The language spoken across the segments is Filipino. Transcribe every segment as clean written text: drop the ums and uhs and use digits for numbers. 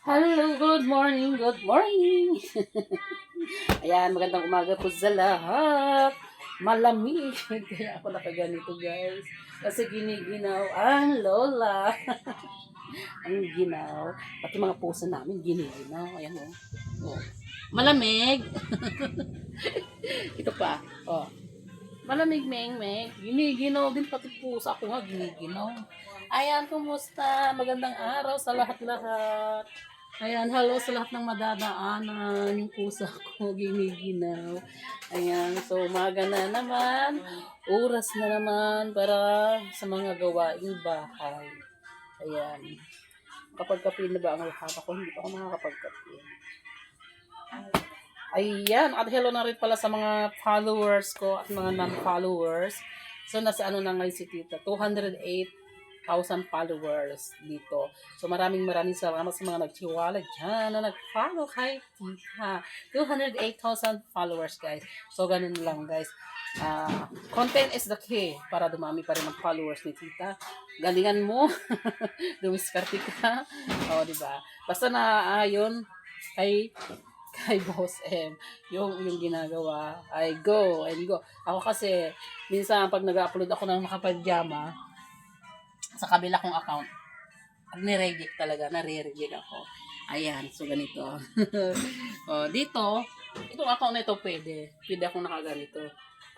Hello, good morning, good morning. Ayan, magandang umaga po sa lahat. Malamig. Kaya ako nakaganito guys. Kasi giniginaw ang lola. Ang ginaw. Pati mga puso namin giniginaw. Ayan o. Oh. Malamig. Ito pa. Oh. Malamig, meng. Giniginaw din pati puso. Ako nga giniginaw. Ayan, kumusta? Magandang araw sa lahat-lahat. Ayan, hello sa lahat ng madadaanan. Yung pusa ko, giniginaw. Ayan, so umaga na naman. Oras na naman para sa mga gawaing bahay. Ayan. Kapag kape na ba ang lahat ako? Hindi pa ako nakakapagkape. Ayan, at hello na rin pala sa mga followers ko at mga non-followers. So, nasa ano na ngayon si Tita? 208,000 followers dito. So, maraming salamat sa mga nagtiwala dyan na nag-follow kay Tita. 208,000 followers, guys. So, ganun lang, guys. Content is the key para dumami pa rin ang followers ni Tita. Galingan mo. Dumiskarte ka. O, diba? Basta na ayon kay Boss M, yung ginagawa ay go and go. Ako kasi, minsan pag nag-upload ako ng nakapadyama, sa kabila kong account, nire-reject talaga, nare-reject ako. Ayan, so ganito. O, dito, itong account na ito pwede akong nakaganito.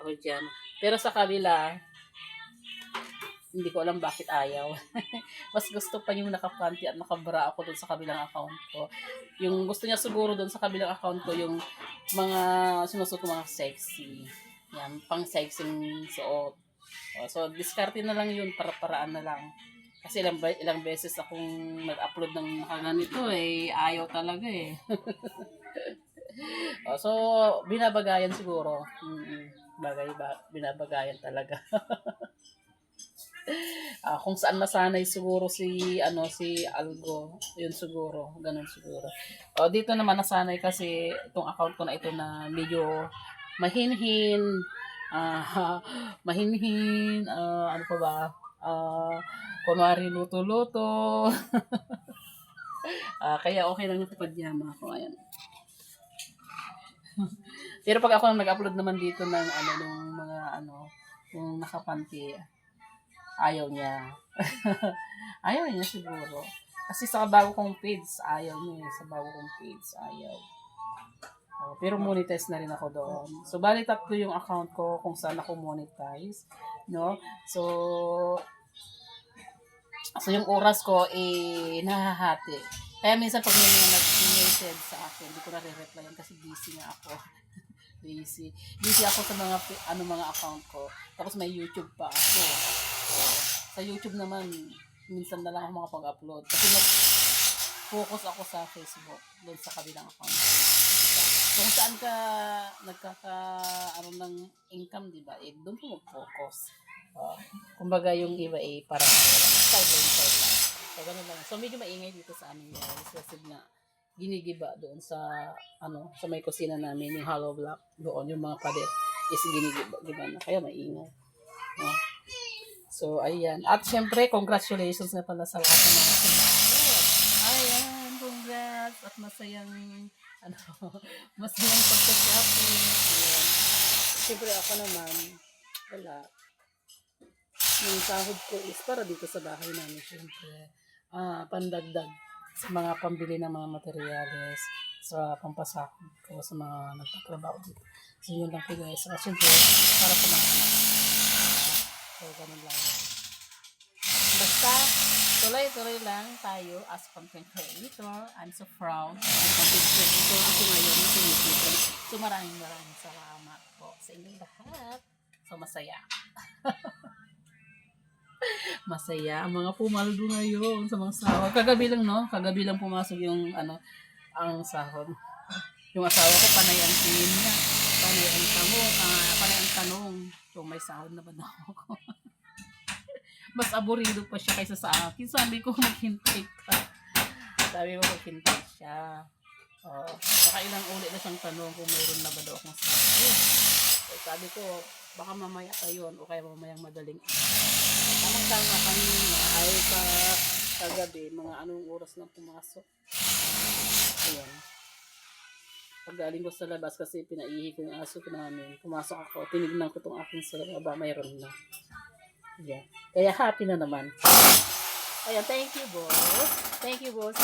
Ako dyan. Pero sa kabila, hindi ko alam bakit ayaw. Mas gusto pa yung nakapanty at nakabra ako dun sa kabilang account ko. Yung gusto niya siguro dun sa kabilang account ko, yung mga sinusuot ko mga sexy. Yan, pang sexy suot. So, diskarte na lang yun, para-paraan na lang. Kasi ilang beses akong nag-upload ng nakaganito ayaw talaga eh. So, binabagayan siguro. Binabagayan talaga. Kung saan nasanay siguro si Algo, yun siguro, ganun siguro. Dito naman nasanay kasi itong account ko na ito na medyo mahinhin, mahinhin, ano pa ba? Kunwari luto-luto. Kaya okay lang yung padyama ko ayan. Pero pag ako nag-upload naman dito ng yung nakapanty, ayaw niya. Ayaw niya siguro. Kasi sa bago kong page, ayaw niya. Sa bago kong page, ayaw. Pero monetize na rin ako doon. So, bali 3 yung account ko kung saan ako monetize. No? So yung oras ko, nahahati. Kaya minsan pag may mga nag-message sa akin, hindi ko na re-replyan kasi busy nga ako. Busy ako sa mga account ko. Tapos may YouTube pa ako. Sa YouTube naman, minsan na lang ako makapag-upload. Kasi focus ako sa Facebook, doon sa kabilang account. Kung saan ka ng income, di ba? Doon ko mag-focus. Kumbaga yung iba parang side lang. So, ganun lang. So, medyo maingay dito sa amin guys. Kasi nga, ginigiba doon sa may kusina namin, yung hollow block doon, yung mga pader is ginigiba na. Kaya maingay. So, ayan. At syempre, congratulations na pala sa lahat ng mga sumahod. Ayan, congrats. At masayang pagka-shopping. Ayan. Syempre, ako naman, wala. Yung sahod ko is para dito sa bahay namin, syempre. Pandagdag sa mga pambili ng mga materyales, sa pampasakot ko sa mga nagtatrabaho dito. So, yun lang po guys. Syempre, para sa mga so, ganun lang yan. Basta, tuloy-tuloy lang tayo as content creator. I'm so proud. I'm content creator ako ngayon sa YouTube. So, maraming salamat po sa inyong lahat. So, masaya. Masaya ang mga pumaldo ngayon sa mga sahod. Kagabi lang pumasok yung ang sahod. Yung asawa ko panay ang tingin niya. Panay ang tanong kung may sahod na ba daw ako. Mas aburido pa siya kaysa sa akin. Sabi ko, maghintay ka. Maghintay siya. Nakailang ulit na siyang tanong kung mayroon na ba daw akong sahod. Sabi ko, baka mamaya pa yun o kaya mamayang madaling tamang-tama kanina ay kagabi, mga anong oras na pumasok. Ayan. Paggaling ko sa labas kasi pinaihi ko yung aso ko namin. Pumasok ako, tinignan ko tong aking cell. Aba, mayroon na. Ayan. Kaya happy na naman. Ayan, thank you, boss. Thank you, boss.